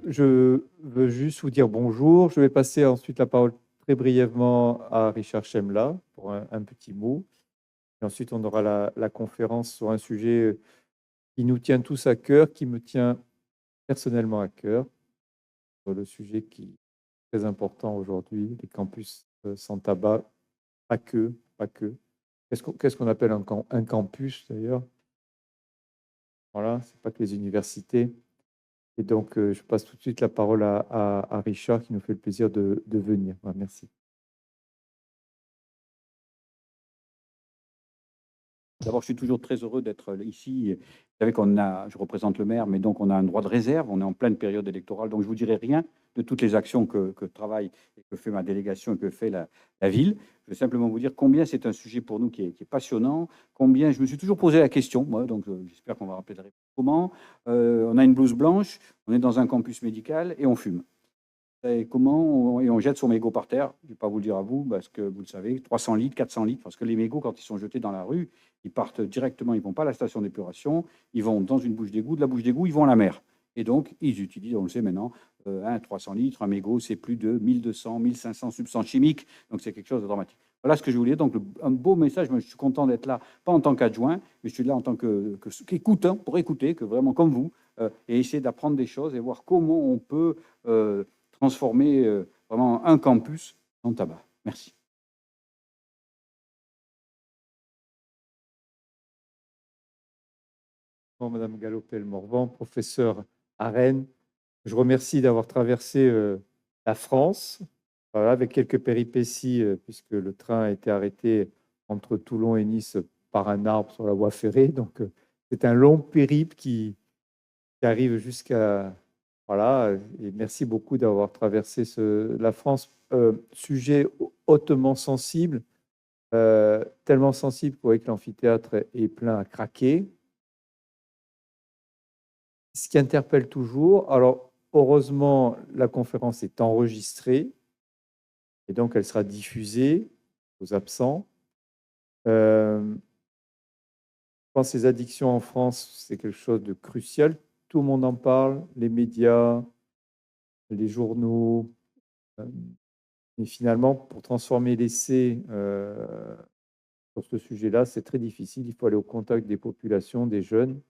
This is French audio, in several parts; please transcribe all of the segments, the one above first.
je veux juste vous dire bonjour. Je vais passer ensuite la parole très brièvement à Richard Chemla pour un petit mot. Et ensuite, on aura la conférence sur un sujet qui nous tient tous à cœur, qui me tient personnellement à cœur, sur le sujet qui est très important aujourd'hui, les campus sans tabac, pas que, pas que. Qu'est-ce qu'on appelle un campus d'ailleurs? Voilà, c'est pas que les universités. Et donc, je passe tout de suite la parole à Richard qui nous fait le plaisir de venir. Voilà, merci. D'abord, je suis toujours très heureux d'être ici. Vous savez je représente le maire, mais donc on a un droit de réserve. On est en pleine période électorale, donc je vous dirai rien de toutes les actions que travaille et que fait ma délégation et que fait la ville. Je vais simplement vous dire combien c'est un sujet pour nous qui est passionnant, combien je me suis toujours posé la question, moi, donc j'espère qu'on va rappeler la réponse. Comment on a une blouse blanche, on est dans un campus médical et on fume. Et on jette son mégot par terre. Je ne vais pas vous le dire à vous, parce que vous le savez, 300 litres, 400 litres, parce que les mégots, quand ils sont jetés dans la rue, ils partent directement, ils ne vont pas à la station d'épuration, ils vont dans une bouche d'égout, de la bouche d'égout, ils vont à la mer. Et donc, ils utilisent, on le sait maintenant, 300 litres, un mégot, c'est plus de 1200, 1500 substances chimiques, donc c'est quelque chose de dramatique. Voilà ce que je voulais. Donc, un beau message. Moi, je suis content d'être là, pas en tant qu'adjoint, mais je suis là en tant qu'écoutant, pour écouter, que vraiment comme vous, et essayer d'apprendre des choses et voir comment on peut transformer vraiment un campus en tabac. Merci. Madame Galopel-Morvan, professeure à Rennes. Je remercie d'avoir traversé la France, voilà, avec quelques péripéties, puisque le train a été arrêté entre Toulon et Nice par un arbre sur la voie ferrée. Donc, c'est un long périple qui arrive jusqu'à... Voilà, et merci beaucoup d'avoir traversé la France. Sujet hautement sensible, tellement sensible qu'on voit que l'amphithéâtre est plein à craquer. Ce qui interpelle toujours, alors heureusement, la conférence est enregistrée et donc elle sera diffusée aux absents. Je pense que les addictions en France, c'est quelque chose de crucial. Tout le monde en parle, les médias, les journaux. Mais finalement, pour transformer l'essai sur ce sujet-là, c'est très difficile. Il faut aller au contact des populations, des jeunes.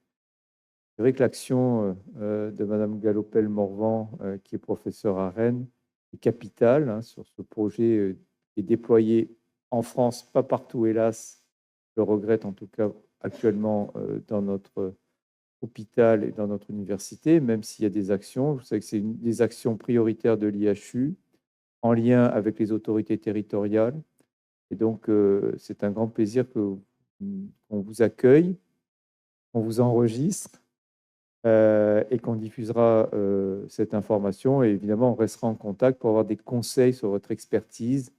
C'est vrai que l'action de Madame Galopel-Morvan, qui est professeure à Rennes, est capitale hein, sur ce projet qui est déployé en France, pas partout hélas, je le regrette en tout cas actuellement dans notre hôpital et dans notre université, même s'il y a des actions. Vous savez que c'est une des actions prioritaires de l'IHU en lien avec les autorités territoriales. Et donc, c'est un grand plaisir qu'on vous accueille, qu'on vous enregistre et qu'on diffusera cette information. Et évidemment, on restera en contact pour avoir des conseils sur votre expertise.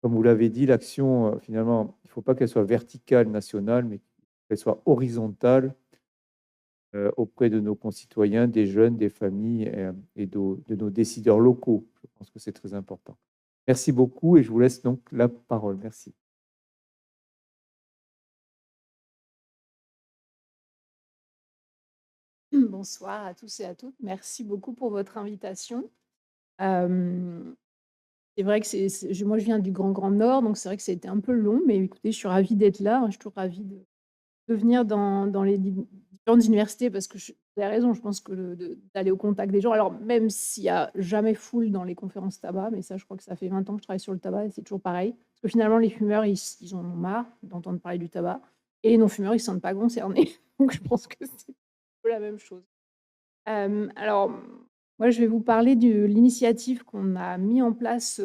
Comme vous l'avez dit, l'action, finalement, il ne faut pas qu'elle soit verticale, nationale, mais qu'elle soit horizontale auprès de nos concitoyens, des jeunes, des familles et de nos décideurs locaux. Je pense que c'est très important. Merci beaucoup et je vous laisse donc la parole. Merci. Bonsoir à tous et à toutes. Merci beaucoup pour votre invitation. C'est vrai que moi, je viens du Grand Nord, donc c'est vrai que ça a été un peu long, mais écoutez, je suis ravie d'être là. Je suis toujours ravie de venir dans les différentes universités parce que vous avez raison, je pense que d'aller au contact des gens, alors même s'il n'y a jamais foule dans les conférences tabac, mais ça, je crois que ça fait 20 ans que je travaille sur le tabac et c'est toujours pareil. Parce que finalement, les fumeurs, ils en ont marre d'entendre parler du tabac et les non-fumeurs, ils ne se sentent pas concernés. Donc je pense que c'est un peu la même chose. Alors, moi, je vais vous parler de l'initiative qu'on a mis en place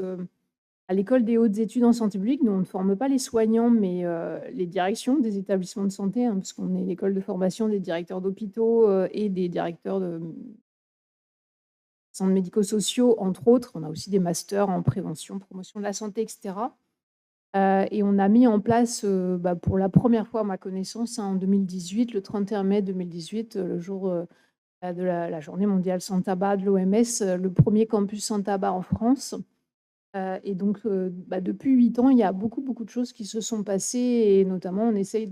à l'École des hautes études en santé publique. Nous, on ne forme pas les soignants, mais les directions des établissements de santé, hein, parce qu'on est l'école de formation des directeurs d'hôpitaux et des directeurs de centres médico-sociaux, entre autres. On a aussi des masters en prévention, promotion de la santé, etc. Et on a mis en place, pour la première fois, à ma connaissance, hein, en 2018, le 31 mai 2018, le jour de la journée mondiale sans tabac de l'OMS, le premier campus sans tabac en France. Et donc, depuis 8 ans, il y a beaucoup de choses qui se sont passées et notamment, on essaye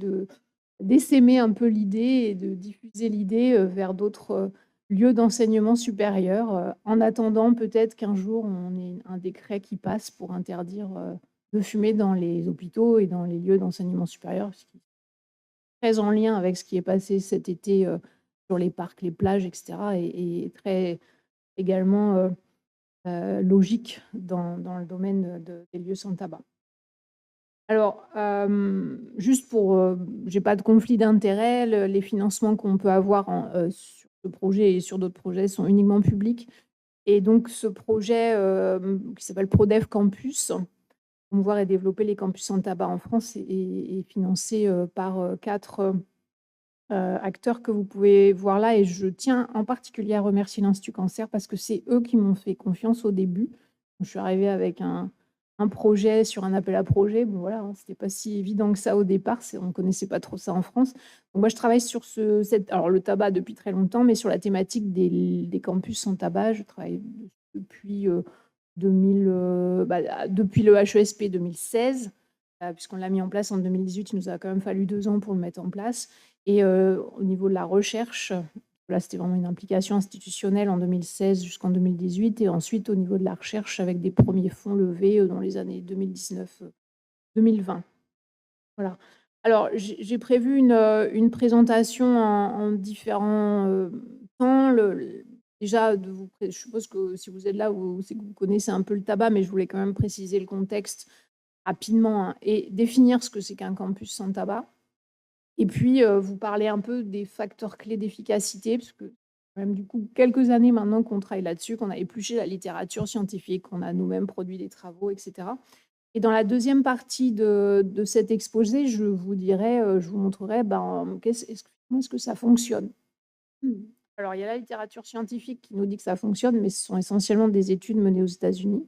d'essaimer un peu l'idée et de diffuser l'idée vers d'autres lieux d'enseignement supérieur, en attendant peut-être qu'un jour on ait un décret qui passe pour interdire, de fumer dans les hôpitaux et dans les lieux d'enseignement supérieur, ce qui est très en lien avec ce qui est passé cet été, sur les parcs, les plages et cetera et très également, logique dans le domaine des lieux sans tabac. Alors, juste pour, j'ai pas de conflit d'intérêts, les financements qu'on peut avoir sur ce projet et sur d'autres projets sont uniquement publics et donc ce projet, qui s'appelle Prodef Campus, promouvoir et développer les campus sans tabac en France est financé, par, 4 acteurs que vous pouvez voir là et je tiens en particulier à remercier l'Institut Cancer parce que c'est eux qui m'ont fait confiance au début. Je suis arrivée avec un projet sur un appel à projet. Bon voilà, hein, c'était pas si évident que ça au départ, on ne connaissait pas trop ça en France. Donc moi je travaille sur alors le tabac depuis très longtemps, mais sur la thématique des campus sans tabac, je travaille depuis, 2000, depuis le HESP 2016, puisqu'on l'a mis en place en 2018, il nous a quand même fallu 2 ans pour le mettre en place. Et au niveau de la recherche, là, c'était vraiment une implication institutionnelle en 2016 jusqu'en 2018 et ensuite au niveau de la recherche avec des premiers fonds levés, dans les années 2019, 2020. Voilà. Alors j'ai prévu une présentation en différents, temps. Déjà je suppose que si vous êtes là, c'est que vous connaissez un peu le tabac, mais je voulais quand même préciser le contexte rapidement, hein, et définir ce que c'est qu'un campus sans tabac. Et puis, vous parlez un peu des facteurs clés d'efficacité, parce que quand même, du coup, quelques années maintenant qu'on travaille là-dessus, qu'on a épluché la littérature scientifique, qu'on a nous-mêmes produit des travaux et cetera. Et dans la deuxième partie de cet exposé, je vous dirai, je vous montrerai, ben, comment est-ce que ça fonctionne? Alors, il y a la littérature scientifique qui nous dit que ça fonctionne, mais ce sont essentiellement des études menées aux États-Unis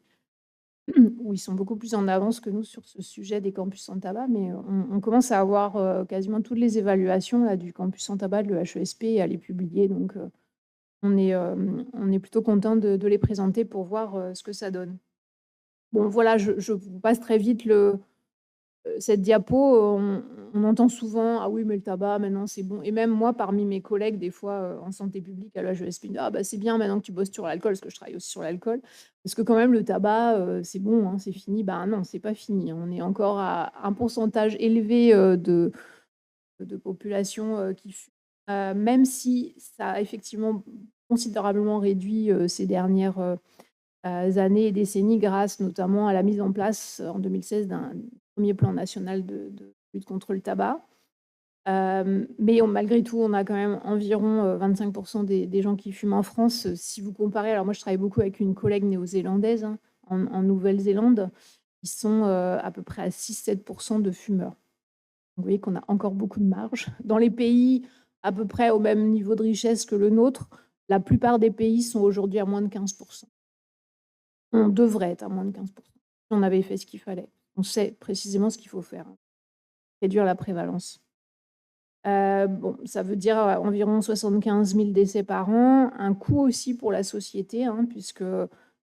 où ils sont beaucoup plus en avance que nous sur ce sujet des campus sans tabac, mais on commence à avoir, quasiment toutes les évaluations là du campus sans tabac de l'EHESP et à les publier donc on est plutôt content de les présenter pour voir, ce que ça donne. Bon voilà, je vous passe très vite cette diapo, on entend souvent: «Ah oui, mais le tabac maintenant c'est bon» et même moi parmi mes collègues des fois, en santé publique à l'HESP, «Ah bah, c'est bien maintenant que tu bosses sur l'alcool», parce que je travaille aussi sur l'alcool, parce que quand même le tabac, c'est bon, hein, c'est fini. Ben non, c'est pas fini. On est encore à un pourcentage élevé, de population, qui fume, même si ça a effectivement considérablement réduit, ces dernières, années et décennies grâce notamment à la mise en place, en 2016 d'un premier plan national de lutte contre le tabac. Mais malgré tout, on a quand même environ, 25 des gens qui fument en France. Si vous comparez alors moi je travaille beaucoup avec une collègue néo-zélandaise, hein, en Nouvelle-Zélande. Ils sont, à peu près à 6-7 de fumeurs. Vous voyez qu'on a encore beaucoup de marge. Dans les pays à peu près au même niveau de richesse que le nôtre, la plupart des pays sont aujourd'hui à moins de 15. On devrait être à moins de 15 si on avait fait ce qu'il fallait. On sait précisément ce qu'il faut faire, hein, réduire la prévalence. Bon, ça veut dire, environ 75 000 décès par an, un coût aussi pour la société, hein, puisque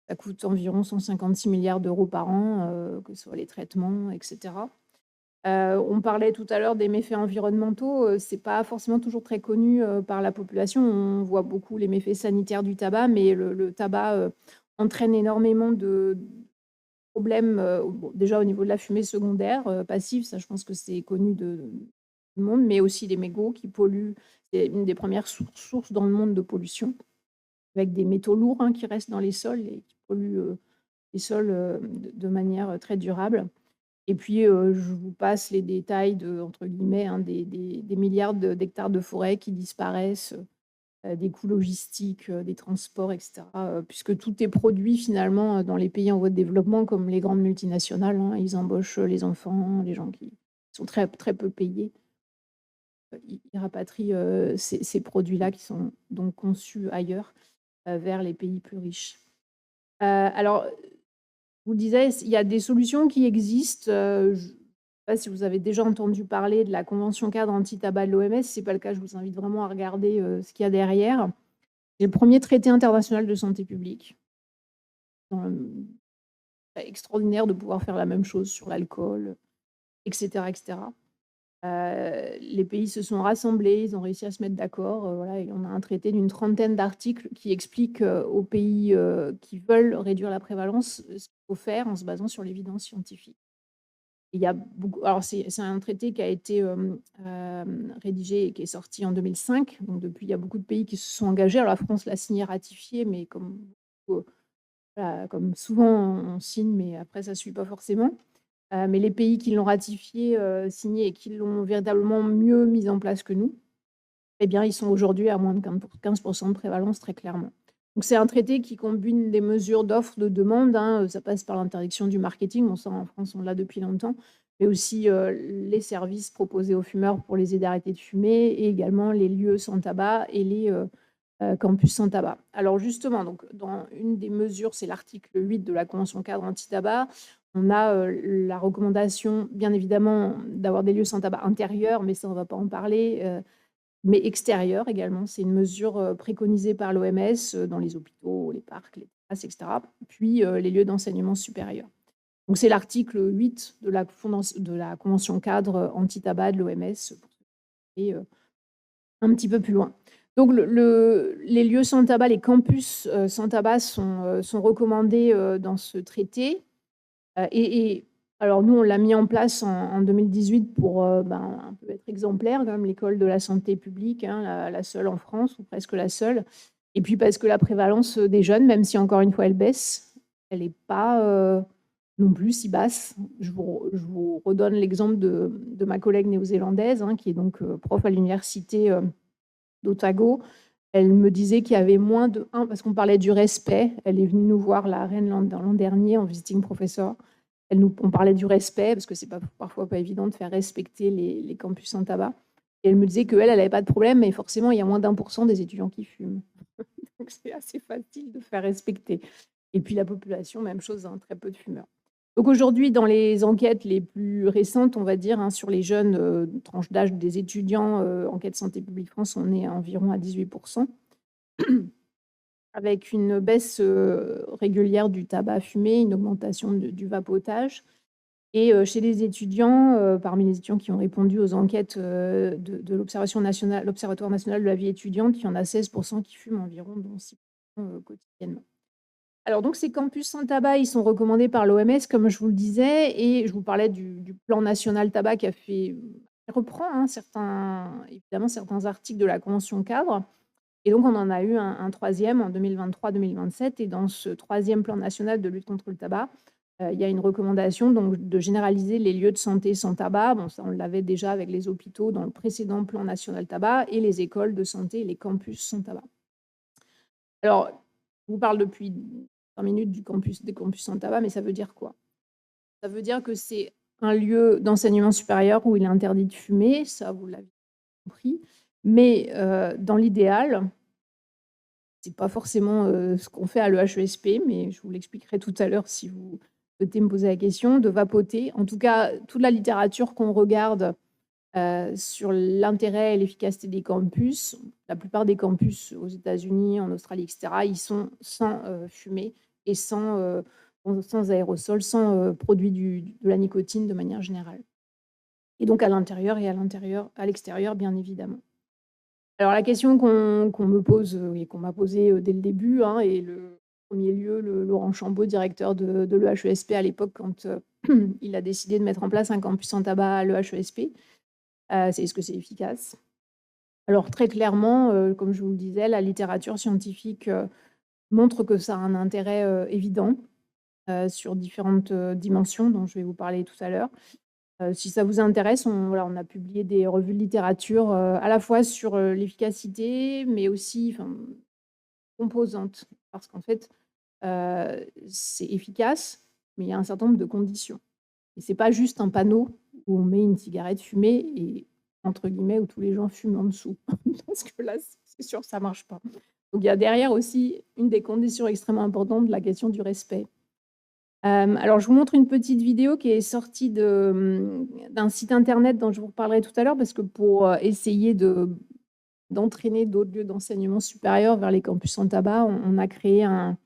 ça coûte environ 156 milliards d'euros par an, que ce soit les traitements et cetera. On parlait tout à l'heure des méfaits environnementaux, c'est pas forcément toujours très connu, par la population. On voit beaucoup les méfaits sanitaires du tabac, mais le tabac, entraîne énormément de problèmes, bon, déjà au niveau de la fumée secondaire, passive, ça je pense que c'est connu de tout le monde, mais aussi les mégots qui polluent. C'est une des premières sources dans le monde de pollution, avec des métaux lourds, hein, qui restent dans les sols et qui polluent, les sols, de manière, très durable. Et puis, je vous passe les détails entre guillemets, hein, des milliards d'hectares de forêt qui disparaissent, des coûts logistiques, des transports et cetera, puisque tout est produit finalement, dans les pays en voie de développement comme les grandes multinationales, hein. Ils embauchent, les enfants, les gens qui sont très très peu payés. Ils rapatrient, ces produits-là qui sont donc conçus ailleurs, vers les pays plus riches. Alors, je vous disais, il y a des solutions qui existent, je ne sais pas si vous avez déjà entendu parler de la convention cadre anti-tabac de l'OMS. Si ce n'est pas le cas, je vous invite vraiment à regarder, ce qu'il y a derrière. C'est le premier traité international de santé publique. Extraordinaire de pouvoir faire la même chose sur l'alcool, et cetera, et cetera. Les pays se sont rassemblés, ils ont réussi à se mettre d'accord, voilà, et on a un traité d'une 30aine d'articles qui explique, aux pays, qui veulent réduire la prévalence, ce qu'il faut faire en se basant sur l'évidence scientifique. Il y a beaucoup alors c'est un traité qui a été, rédigé et qui est sorti en 2005, donc depuis, il y a beaucoup de pays qui se sont engagés. Alors la France l'a signé, ratifié, mais comme, voilà, comme souvent on signe, mais après ça ne suit pas forcément. Mais les pays qui l'ont ratifié, signé et qui l'ont véritablement mieux mis en place que nous, eh bien, ils sont aujourd'hui à moins de 15 de prévalence, très clairement. Donc c'est un traité qui combine des mesures d'offre, de demande, hein, ça passe par l'interdiction du marketing, bon ça en France on l'a depuis longtemps, mais aussi, les services proposés aux fumeurs pour les aider à arrêter de fumer et également les lieux sans tabac et les, campus sans tabac. Alors justement, donc dans une des mesures, c'est l'article 8 de la convention cadre anti-tabac. On a, la recommandation, bien évidemment, d'avoir des lieux sans tabac intérieurs, mais ça on ne va pas en parler, mais extérieurs également. C'est une mesure, préconisée par l'OMS, dans les hôpitaux, les parcs, les terrasses et cetera, puis, les lieux d'enseignement supérieur. Donc c'est l'article 8 de la convention cadre, anti-tabac de l'OMS pour aller, un petit peu plus loin. Donc les lieux sans tabac, les campus, sans tabac sont recommandés, dans ce traité. Et alors nous, on l'a mis en place en 2018 pour, un peu être exemplaire, comme l'école de la santé publique, hein, la seule en France ou presque la seule. Et puis parce que la prévalence, des jeunes, même si encore une fois elle baisse, elle n'est pas, non plus si basse. Je vous redonne l'exemple de ma collègue néo-zélandaise, hein, qui est donc, prof à l'université, d'Otago. Elle me disait qu'il y avait moins de 1 parce qu'on parlait du respect. Elle est venue nous voir, la reine, l'an dernier en visiting professor. On parlait du respect parce que c'est parfois pas évident de faire respecter les campus sans tabac, et elle me disait qu'elle n'avait pas de problème, mais forcément, il y a moins d'1 % des étudiants qui fument. Donc c'est assez facile de faire respecter, et puis la population, même chose, hein, très peu de fumeurs. Donc aujourd'hui, dans les enquêtes les plus récentes, on va dire, hein, sur les jeunes, tranche d'âge des étudiants, enquête Santé publique France, on est environ à 18 % avec une baisse, régulière du tabac fumé, une augmentation du vapotage. Et chez les étudiants, parmi les étudiants qui ont répondu aux enquêtes, de l'Observatoire national de la vie étudiante, il y en a 16 % qui fument environ, dont 6 quotidiennement. Alors donc ces campus sans tabac, ils sont recommandés par l'OMS, comme je vous le disais, et je vous parlais du plan national tabac qui reprend, hein, évidemment certains articles de la convention cadre. Et donc on en a eu un 3e en 2023-2027, et dans ce 3e plan national de lutte contre le tabac, il y a une recommandation donc de généraliser les lieux de santé sans tabac. Bon, ça on l'avait déjà avec les hôpitaux dans le précédent plan national tabac, et les écoles de santé et les campus sans tabac. Alors, je vous parle depuis 5 minutes des campus sans tabac, mais ça veut dire quoi? Ça veut dire que c'est un lieu d'enseignement supérieur où il est interdit de fumer, ça vous l'avez compris, mais dans l'idéal, c'est pas forcément, ce qu'on fait à l'EHESP, mais je vous l'expliquerai tout à l'heure si vous souhaitez me poser la question, de vapoter. En tout cas, toute la littérature qu'on regarde, sur l'intérêt et l'efficacité des campus, la plupart des campus aux États-Unis, en Australie et cetera, ils sont sans, fumée et sans aérosols, sans, produits de la nicotine de manière générale, et donc à l'intérieur et à l'extérieur, bien évidemment. Alors la question qu'on me pose, et qu'on m'a posée, dès le début, hein, et le premier lieu, Laurent Chambaud, directeur de l'EHESP à l'époque, quand il a décidé de mettre en place un campus sans tabac à l'EHESP, c'est: est-ce que c'est efficace? Alors très clairement, comme je vous le disais, la littérature scientifique, montre que ça a un intérêt, évident, sur différentes, dimensions dont je vais vous parler tout à l'heure. Si ça vous intéresse, on a publié des revues de littérature, à la fois sur, l'efficacité, mais aussi, composantes. Parce qu'en fait, c'est efficace, mais il y a un certain nombre de conditions. Et c'est pas juste un panneau où on met une cigarette fumée et entre guillemets, où tous les gens fument en dessous. Parce que là, c'est sûr, ça marche pas. Donc il y a derrière aussi une des conditions extrêmement importantes, la question du respect. Alors je vous montre une petite vidéo qui est sortie d'un site internet dont je vous reparlerai tout à l'heure, parce que pour, essayer d'entraîner d'autres lieux d'enseignement supérieur vers les campus sans tabac, on a créé un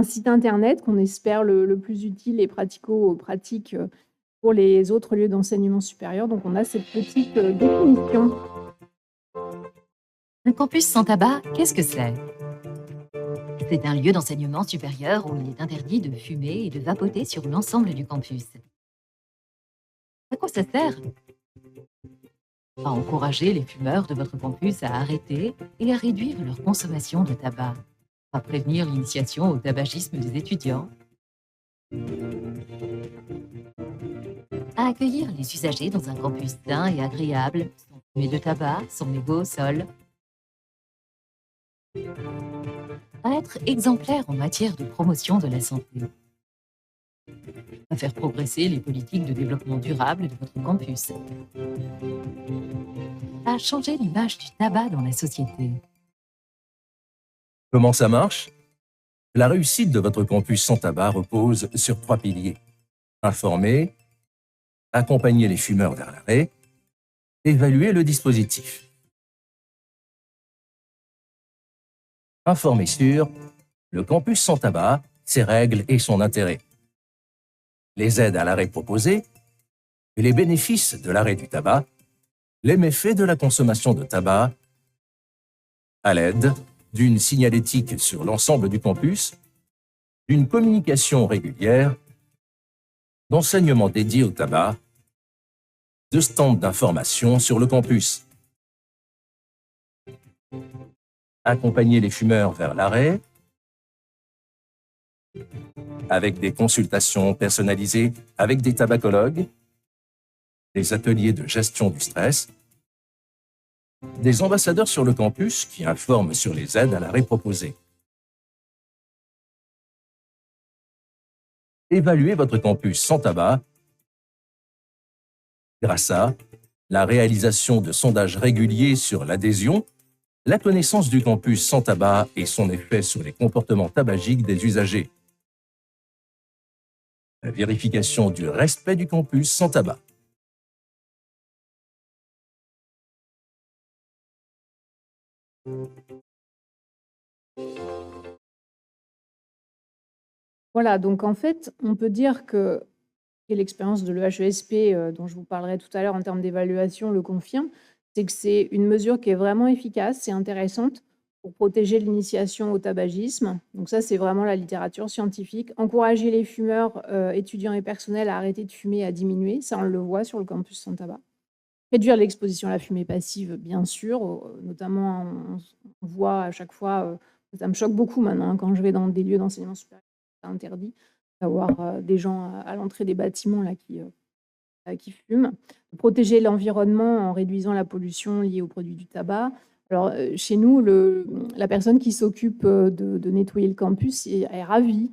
site internet qu'on espère le plus utile et pratico-pratique, pour les autres lieux d'enseignement supérieur. Donc, on a cette petite définition. Un campus sans tabac, qu'est-ce que c'est? C'est un lieu d'enseignement supérieur où il est interdit de fumer et de vapoter sur l'ensemble du campus. À quoi ça sert? À encourager les fumeurs de votre campus à arrêter et à réduire leur consommation de tabac, à prévenir l'initiation au tabagisme des étudiants, à accueillir les usagers dans un campus sain et agréable, sans fumée de tabac, sans mégots au sol, à être exemplaire en matière de promotion de la santé, à faire progresser les politiques de développement durable de votre campus, à changer l'image du tabac dans la société. Comment ça marche? La réussite de votre campus sans tabac repose sur 3 piliers. Informer, accompagner les fumeurs vers l'arrêt, évaluer le dispositif. Informer sur le campus sans tabac, ses règles et son intérêt. Les aides à l'arrêt proposées et les bénéfices de l'arrêt du tabac, les méfaits de la consommation de tabac, à l'aide d'une signalétique sur l'ensemble du campus, d'une communication régulière, d'enseignements dédiés au tabac, de stands d'information sur le campus. Accompagner les fumeurs vers l'arrêt, avec des consultations personnalisées avec des tabacologues, des ateliers de gestion du stress, des ambassadeurs sur le campus qui informent sur les aides à l'arrêt proposées. Évaluez votre campus sans tabac grâce à la réalisation de sondages réguliers sur l'adhésion, la connaissance du campus sans tabac et son effet sur les comportements tabagiques des usagers, la vérification du respect du campus sans tabac. Voilà, donc en fait, on peut dire que et l'expérience de l'EHESP, dont je vous parlerai tout à l'heure en termes d'évaluation, le confirme, c'est que c'est une mesure qui est vraiment efficace et intéressante pour protéger l'initiation au tabagisme. Donc ça, c'est vraiment la littérature scientifique. Encourager les fumeurs, étudiants et personnels à arrêter de fumer et à diminuer, ça on le voit sur le campus sans tabac. Réduire l'exposition à la fumée passive, bien sûr, notamment on voit à chaque fois, ça me choque beaucoup maintenant, hein, quand je vais dans des lieux d'enseignement supérieur, c'est interdit d'avoir des gens à l'entrée des bâtiments là, qui fument. Protéger l'environnement en réduisant la pollution liée aux produits du tabac. Alors, chez nous, la personne qui s'occupe de nettoyer le campus est ravie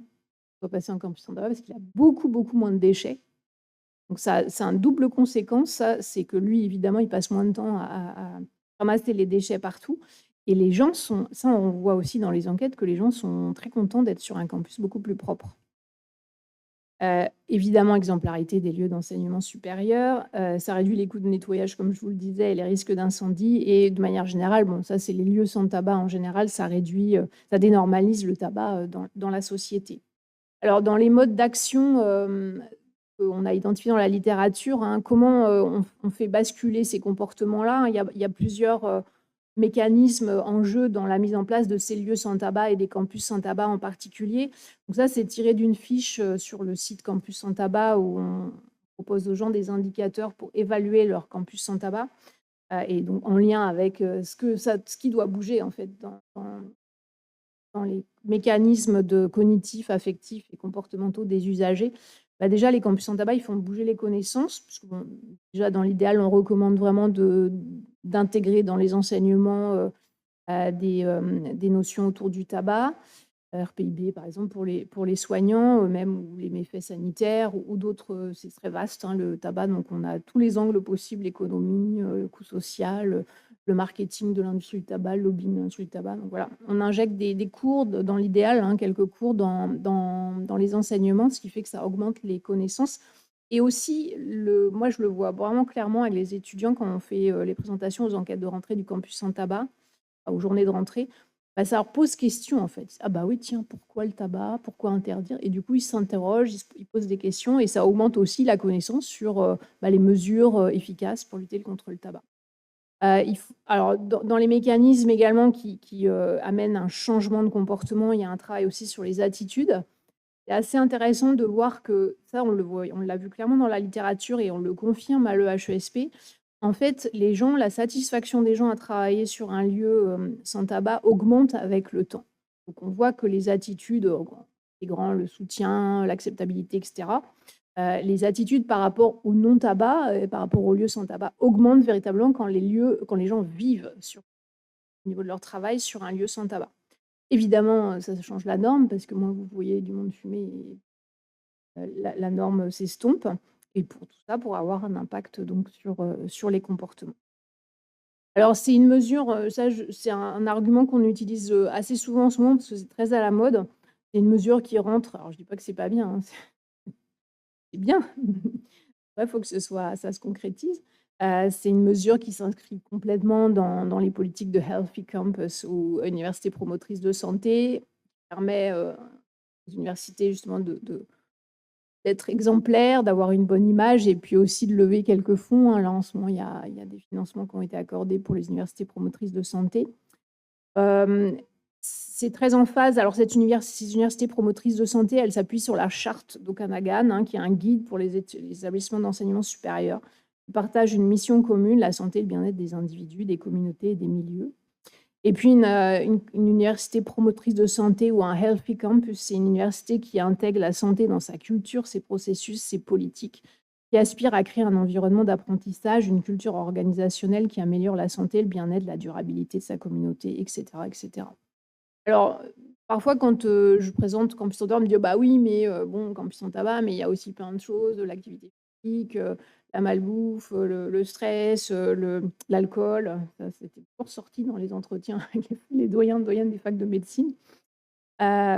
de passer un campus sans tabac parce qu'il a beaucoup, beaucoup moins de déchets. Donc ça, c'est un double conséquence, ça, c'est que lui, évidemment, il passe moins de temps à ramasser les déchets partout. Et les gens sont, ça on voit aussi dans les enquêtes, que les gens sont très contents d'être sur un campus beaucoup plus propre. Évidemment, exemplarité des lieux d'enseignement supérieur, ça réduit les coûts de nettoyage, comme je vous le disais, et les risques d'incendie. Et de manière générale, bon, ça, c'est les lieux sans tabac en général, ça réduit, ça dénormalise le tabac dans la société. Alors, dans les modes d'action qu'on a identifiés dans la littérature, hein, comment on fait basculer ces comportements-là, hein, il y a plusieurs mécanismes en jeu dans la mise en place de ces lieux sans tabac et des campus sans tabac en particulier. Donc ça, c'est tiré d'une fiche sur le site Campus sans tabac où on propose aux gens des indicateurs pour évaluer leur campus sans tabac et donc en lien avec ce qui doit bouger en fait dans les mécanismes cognitifs, affectifs et comportementaux des usagers. Bah déjà, les campus sans tabac, ils font bouger les connaissances, puisque bon, déjà, dans l'idéal, on recommande vraiment d'intégrer dans les enseignements des notions autour du tabac, RPIB par exemple pour les soignants, même ou les méfaits sanitaires ou d'autres, c'est très vaste, hein, le tabac, donc on a tous les angles possibles, l'économie, le coût social, le marketing de l'industrie du tabac, le lobbying de l'industrie du tabac. Donc voilà, on injecte des cours dans l'idéal, hein, quelques cours dans les enseignements, ce qui fait que ça augmente les connaissances. Et aussi, moi je le vois vraiment clairement avec les étudiants quand on fait les présentations aux enquêtes de rentrée du campus sans tabac, aux journées de rentrée. ça leur pose question, en fait. Ah bah oui, tiens, pourquoi le tabac? Pourquoi interdire? Et du coup, ils s'interrogent, ils posent des questions et ça augmente aussi la connaissance sur les mesures efficaces pour lutter contre le tabac. Alors, dans les mécanismes également qui amènent un changement de comportement, il y a un travail aussi sur les attitudes. C'est assez intéressant de voir que ça, on l'a vu clairement dans la littérature et on le confirme à l'EHESP. En fait, la satisfaction des gens à travailler sur un lieu sans tabac augmente avec le temps. Donc, on voit que les attitudes, le soutien, l'acceptabilité, etc., les attitudes par rapport au non-tabac, par rapport aux lieux sans tabac, augmentent véritablement quand les gens vivent au niveau de leur travail sur un lieu sans tabac. Évidemment, ça change la norme parce que moins vous voyez du monde fumer, la norme s'estompe et pour tout ça, pour avoir un impact donc sur les comportements. Alors c'est une mesure, c'est un argument qu'on utilise, assez souvent en ce moment parce que c'est très à la mode. C'est une mesure qui rentre alors je dis pas que c'est pas bien, hein, c'est bien. Ouais, il faut que ça se concrétise. C'est une mesure qui s'inscrit complètement dans les politiques de Healthy Campus ou universités promotrices de santé, qui permet, aux universités justement d'être exemplaires, d'avoir une bonne image et puis aussi de lever quelques fonds, hein. Là, en ce moment, il y a des financements qui ont été accordés pour les universités promotrices de santé. C'est très en phase. Alors, ces universités promotrices de santé, elles s'appuient sur la charte d'Okanagan, hein, qui est un guide pour les établissements d'enseignement supérieur. Ils partagent une mission commune, la santé et le bien-être des individus, des communautés et des milieux. Et puis, une université promotrice de santé ou un Healthy Campus, c'est une université qui intègre la santé dans sa culture, ses processus, ses politiques, qui aspire à créer un environnement d'apprentissage, une culture organisationnelle qui améliore la santé, le bien-être, la durabilité de sa communauté, etc. etc. Alors, parfois, quand je présente Campus Outdoor, on me dit: «Bah oui, mais bon, Campus sans tabac, mais il y a aussi plein de choses, l'activité physique, la malbouffe, le stress, l'alcool». Ça, c'était toujours sorti dans les entretiens avec les doyens, doyennes des facs de médecine.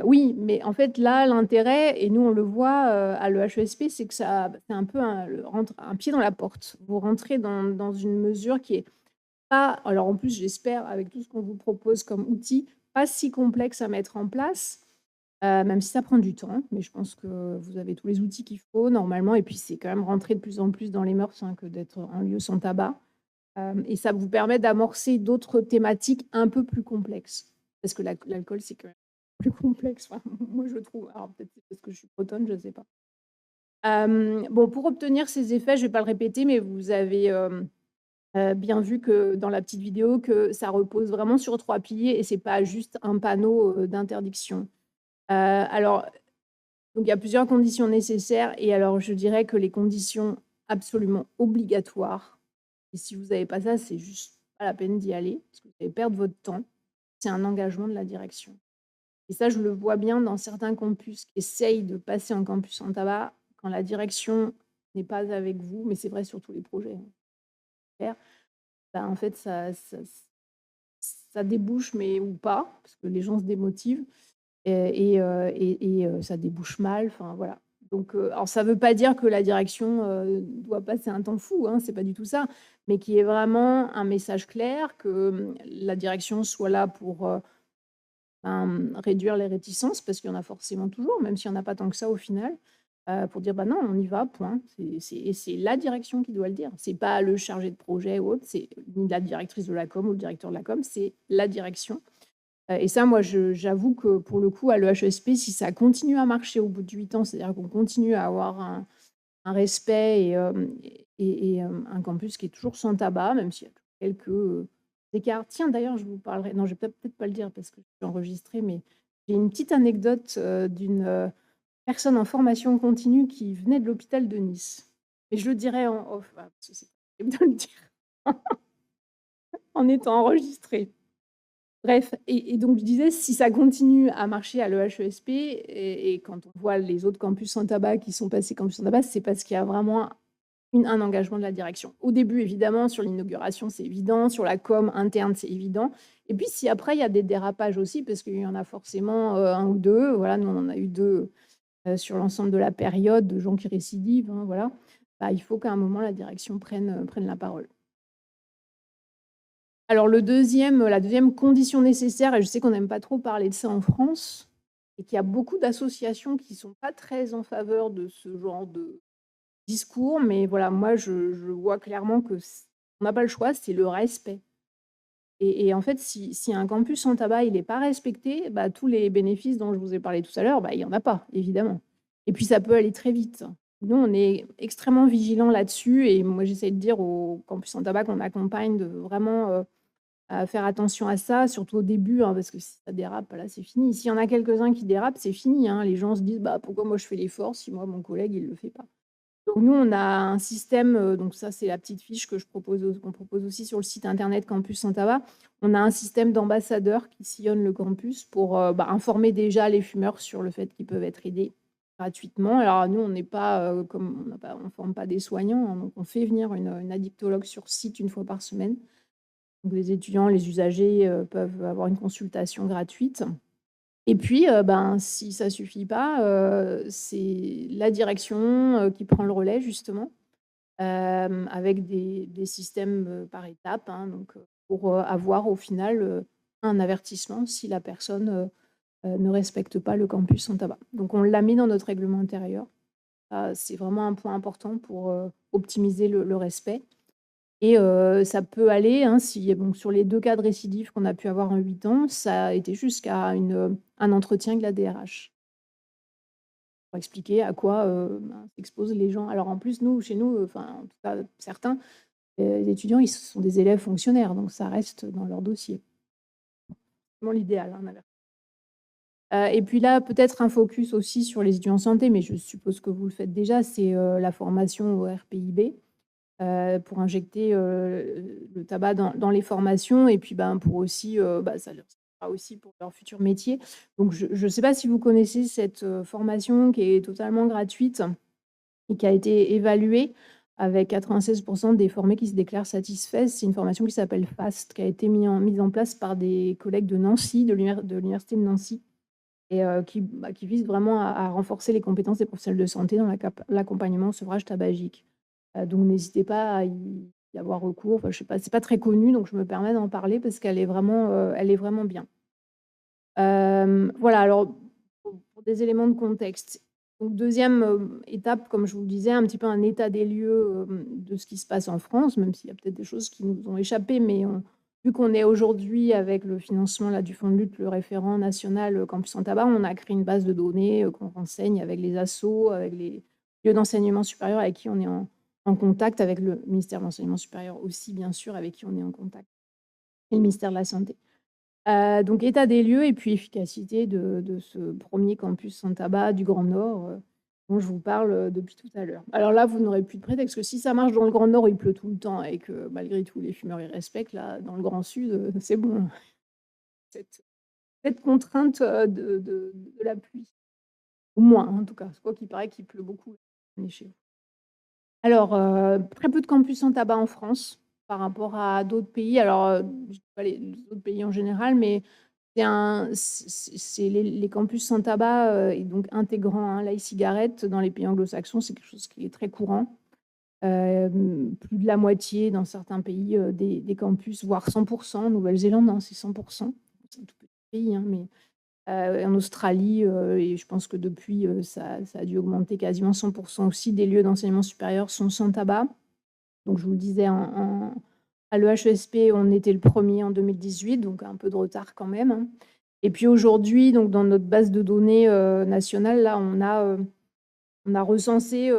Oui, mais en fait, là, l'intérêt et nous, on le voit, à l'EHESP, c'est que c'est un peu un pied dans la porte. Vous rentrez dans une mesure qui est pas alors en plus, j'espère, avec tout ce qu'on vous propose comme outil, pas si complexe à mettre en place, même si ça prend du temps, mais je pense que vous avez tous les outils qu'il faut normalement et puis c'est quand même rentré de plus en plus dans les mœurs, hein, que d'être en lieu sans tabac. Et ça vous permet d'amorcer d'autres thématiques un peu plus complexes. Parce que l'alcool, c'est quand même plus complexe, enfin, moi je trouve. Alors peut-être c'est parce que je suis bretonne, je ne sais pas. Bon, pour obtenir ces effets, je ne vais pas le répéter, mais vous avez, bien vu que dans la petite vidéo que ça repose vraiment sur 3 piliers et c'est pas juste un panneau, d'interdiction. Alors donc il y a plusieurs conditions nécessaires et alors je dirais que les conditions absolument obligatoires et si vous n'avez pas ça, c'est juste pas la peine d'y aller parce que vous allez perdre votre temps, c'est un engagement de la direction. Et ça, je le vois bien dans certains campus qui essayent de passer en campus sans tabac, quand la direction n'est pas avec vous, mais c'est vrai sur tous les projets, hein, bah, en fait, ça débouche, mais ou pas, parce que les gens se démotivent et ça débouche mal, enfin voilà. Donc alors ça ne veut pas dire que la direction, doit passer un temps fou, hein, c'est pas du tout ça, mais qu'il y ait vraiment un message clair, que, la direction soit là pour, réduire les réticences, parce qu'il y en a forcément toujours, même s'il y en a pas tant que ça au final. Pour dire: «Bah, non, on y va, point». C'est la direction qui doit le dire. C'est pas le chargé de projet ou autre, c'est ni la directrice de la com ou le directeur de la com, c'est la direction. Et ça, moi, j'avoue que pour le coup, à l'EHESP, si ça continue à marcher au bout de 8 ans, c'est-à-dire qu'on continue à avoir un respect et un campus qui est toujours sans tabac, même s'il y a quelques, écarts. Tiens, d'ailleurs, je vous parlerai non, je vais peut-être pas le dire parce que je suis enregistrée, mais j'ai une petite anecdote, d'une, personne en formation continue qui venait de l'hôpital de Nice. Et je le dirai en off, voilà, parce que c'est pas possible de le dire en étant enregistré. Bref, et donc je disais, si ça continue à marcher à l'EHESP et quand on voit les autres campus sans tabac qui sont passés campus sans tabac, c'est parce qu'il y a vraiment un engagement de la direction. Au début, évidemment, sur l'inauguration, c'est évident, sur la com interne, c'est évident. Et puis si après, il y a des dérapages aussi, parce qu'il y en a forcément 1 ou 2, voilà, nous on en a eu 2 sur l'ensemble de la période, de gens qui récidivent, hein, voilà. Bah, il faut qu'à un moment, la direction prenne la parole. Alors la deuxième condition nécessaire, et je sais qu'on n'aime pas trop parler de ça en France, et qu'il y a beaucoup d'associations qui ne sont pas très en faveur de ce genre de discours, mais voilà, moi je vois clairement que on n'a pas le choix, c'est le respect. Et en fait, si un campus sans tabac, il n'est pas respecté, bah, tous les bénéfices dont je vous ai parlé tout à l'heure, bah, il y en a pas, évidemment. Et puis ça peut aller très vite. Nous, on est extrêmement vigilants là-dessus et moi, j'essaie de dire aux campus sans tabac qu'on accompagne de vraiment, à faire attention à ça, surtout au début, hein, parce que si ça dérape, là, c'est fini. S'il y en a quelques-uns qui dérapent, c'est fini, hein. Les gens se disent: «Bah, pourquoi moi je fais l'effort si moi, mon collègue, il le fait pas?» Donc nous, on a un système, donc ça, c'est la petite fiche qu'on propose aussi sur le site internet Campus Sans Tabac. On a un système d'ambassadeurs qui sillonnent le campus pour, informer déjà les fumeurs sur le fait qu'ils peuvent être aidés gratuitement. Alors nous, on n'est pas, on forme pas des soignants, hein, donc on fait venir une addictologue sur site une fois par semaine. Donc les étudiants, les usagers, peuvent avoir une consultation gratuite. Et puis, si ça suffit pas, c'est la direction, qui prend le relais justement, avec des systèmes, par étapes, hein, donc pour, avoir au final, un avertissement si la personne, ne respecte pas le campus sans tabac. Donc on l'a mis dans notre règlement intérieur. C'est vraiment un point important pour, optimiser le respect. Et ça peut aller, hein, si bon, sur les 2 cas de récidive qu'on a pu avoir en 8 ans, ça a été jusqu'à un entretien avec la DRH pour expliquer à quoi, s'exposent les gens. Alors en plus, chez nous, enfin, en tout cas certains, les étudiants, ils sont des élèves fonctionnaires, donc ça reste dans leur dossier. Vraiment l'idéal, hein, et puis là, peut-être un focus aussi sur les étudiants en santé, mais je suppose que vous le faites déjà, c'est, la formation au RPIB. Pour injecter, le tabac dans les formations et puis, pour aussi, ça leur servira aussi pour leur futur métier. Donc je ne sais pas si vous connaissez cette, formation qui est totalement gratuite et qui a été évaluée avec 96 des formés qui se déclarent satisfaits. C'est une formation qui s'appelle FAST, qui a été mise en place par des collègues de Nancy, de l'université de Nancy et qui vise vraiment à renforcer les compétences des professionnels de santé dans l'accompagnement au sevrage tabagique. Donc n'hésitez pas à y avoir recours. Enfin, je sais pas, c'est pas très connu, donc je me permets d'en parler parce qu'elle est vraiment bien. Voilà, alors pour des éléments de contexte. Donc 2e, étape, comme je vous le disais, un petit peu un état des lieux, de ce qui se passe en France, même s'il y a peut-être des choses qui nous ont échappé, mais vu qu'on est aujourd'hui avec le financement là, du fonds de lutte, le référent national, Campus Sans Tabac, on a créé une base de données, qu'on renseigne avec les assos, avec les lieux d'enseignement supérieur avec qui on est en contact, avec le ministère de l'Enseignement supérieur aussi, bien sûr, avec qui on est en contact et le ministère de la Santé. Donc état des lieux et puis efficacité de ce premier campus sans tabac du Grand Nord, dont je vous parle, depuis tout à l'heure. Alors là, vous n'aurez plus de prétexte, parce que si ça marche dans le Grand Nord, il pleut tout le temps et que malgré tout les fumeurs, ils respectent, là, dans le Grand Sud, c'est bon. Cette contrainte, de la pluie, ou moins en tout cas. Quoi qu'il paraît qu'il pleut beaucoup chez vous. Alors, très peu de campus sans tabac en France par rapport à d'autres pays. Alors, je dis pas les autres pays en général, mais c'est les campus sans tabac, et donc intégrant, hein, l'e-cigarette dans les pays anglo-saxons, c'est quelque chose qui est très courant. Plus de la moitié dans certains pays, des campus, voire 100 Nouvelle-Zélande, hein, c'est 100. C'est un tout petit pays, hein, mais en Australie, et je pense que depuis, ça a dû augmenter quasiment 100 aussi des lieux d'enseignement supérieur sont sans tabac. Donc je vous le disais, à l'EHESP, on était le premier en 2018, donc un peu de retard quand même, hein. Et puis aujourd'hui, donc dans notre base de données, nationale, là, on a recensé,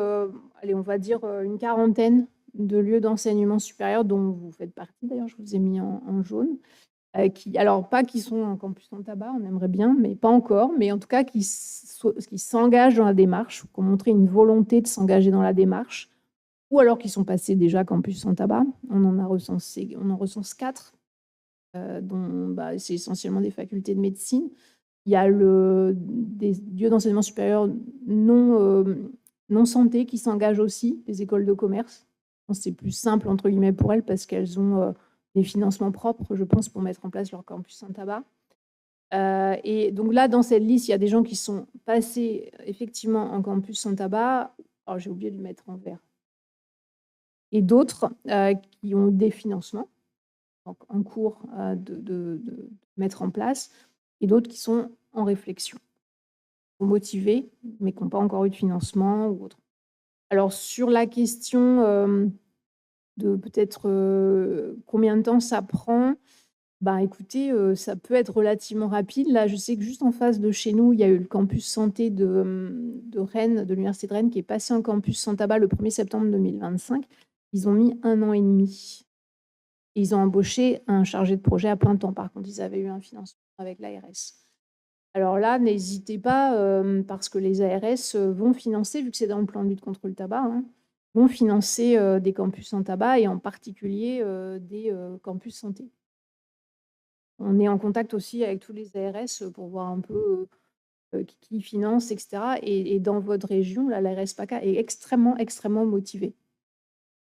allez, on va dire, une quarantaine de lieux d'enseignement supérieur dont vous faites partie d'ailleurs, je vous ai mis en jaune. Qui sont en campus sans tabac, on aimerait bien, mais pas encore, mais en tout cas qui s'engagent dans la démarche, qui ont montré une volonté de s'engager dans la démarche, ou alors qui sont passés déjà campus sans tabac. On en recense 4, dont c'est essentiellement des facultés de médecine. Il y a des lieux d'enseignement supérieur non santé qui s'engagent aussi, des écoles de commerce. C'est plus simple entre guillemets pour elles parce qu'elles ont des financements propres, je pense, pour mettre en place leur campus sans tabac. Et donc là, dans cette liste, il y a des gens qui sont passés effectivement en campus sans tabac. Alors, j'ai oublié de le mettre en vert. Et d'autres qui ont eu des financements en cours de mettre en place et d'autres qui sont en réflexion, motivés, mais qui n'ont pas encore eu de financement ou autre. Alors sur la question de peut-être combien de temps ça prend, bah, écoutez, ça peut être relativement rapide. Là, je sais que juste en face de chez nous, il y a eu le campus santé de Rennes, de l'université de Rennes, qui est passé en campus sans tabac le 1er septembre 2025. Ils ont mis 1 an et demi. Et ils ont embauché un chargé de projet à plein temps. Par contre, ils avaient eu un financement avec l'ARS. Alors là, n'hésitez pas, parce que les ARS vont financer, vu que c'est dans le plan de lutte contre le tabac, hein, vont financer des campus sans tabac et en particulier des campus santé. On est en contact aussi avec tous les ARS pour voir un peu qui finance, etc. Et dans votre région, l'ARS PACA est extrêmement, extrêmement motivée.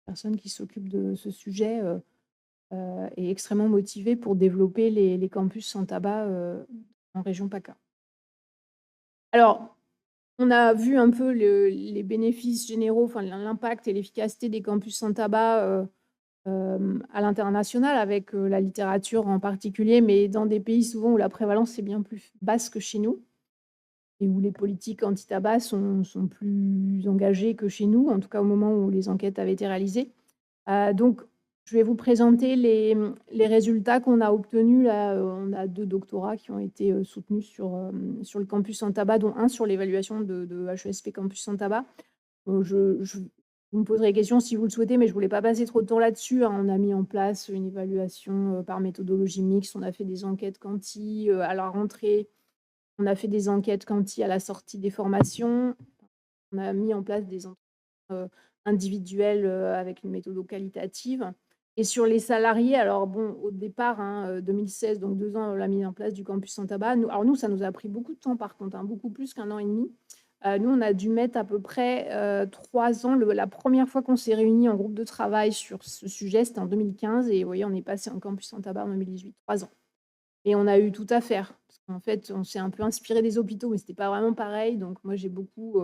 La personne qui s'occupe de ce sujet est extrêmement motivée pour développer les campus sans tabac en région PACA. Alors, on a vu un peu les bénéfices généraux, enfin l'impact et l'efficacité des campus sans tabac à l'international avec la littérature en particulier, mais dans des pays souvent où la prévalence est bien plus basse que chez nous et où les politiques anti-tabac sont plus engagées que chez nous, en tout cas au moment où les enquêtes avaient été réalisées. Donc, je vais vous présenter les résultats qu'on a obtenus. Là, on a 2 doctorats qui ont été soutenus sur le campus sans tabac, dont un sur l'évaluation de HESP campus sans tabac. Vous me poserez des questions si vous le souhaitez, mais je ne voulais pas passer trop de temps là-dessus, hein. On a mis en place une évaluation par méthodologie mixte. On a fait des enquêtes quanti à la rentrée. On a fait des enquêtes quanti à la sortie des formations. On a mis en place des entretiens individuels avec une méthode qualitative. Et sur les salariés, alors bon, au départ, 2016, donc 2 ans, la mise en place du campus sans tabac. Nous, ça nous a pris beaucoup de temps par contre, hein, beaucoup plus qu'1 an et demi. Nous, on a dû mettre à peu près 3 ans. La première fois qu'on s'est réunis en groupe de travail sur ce sujet, c'était en 2015. Et vous voyez, on est passé en campus sans tabac en 2018, 3 ans. Et on a eu tout à faire. Parce qu'en fait, on s'est un peu inspiré des hôpitaux, mais ce n'était pas vraiment pareil. Donc moi, j'ai beaucoup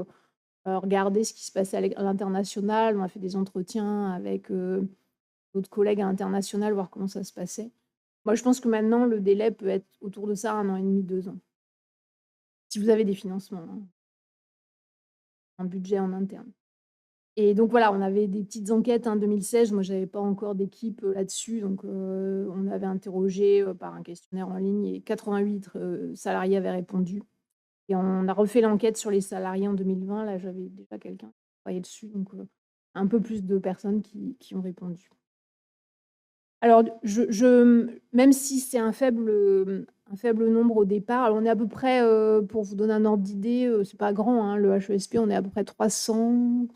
regardé ce qui se passait à l'international. On a fait des entretiens avec d'autres collègues à l'international, voir comment ça se passait. Moi, je pense que maintenant, le délai peut être autour de ça, 1 an et demi, 2 ans. Si vous avez des financements, hein, un budget en interne. Et donc voilà, on avait des petites enquêtes en 2016. Moi, je n'avais pas encore d'équipe là-dessus. Donc, on avait interrogé par un questionnaire en ligne et 88 salariés avaient répondu. Et on a refait l'enquête sur les salariés en 2020. Là, j'avais déjà quelqu'un qui travaillait dessus. Donc, un peu plus de personnes qui ont répondu. Alors, même si c'est un faible nombre au départ, alors on est à peu près, pour vous donner un ordre d'idée, c'est pas grand, hein, le HESP, on est à peu près 300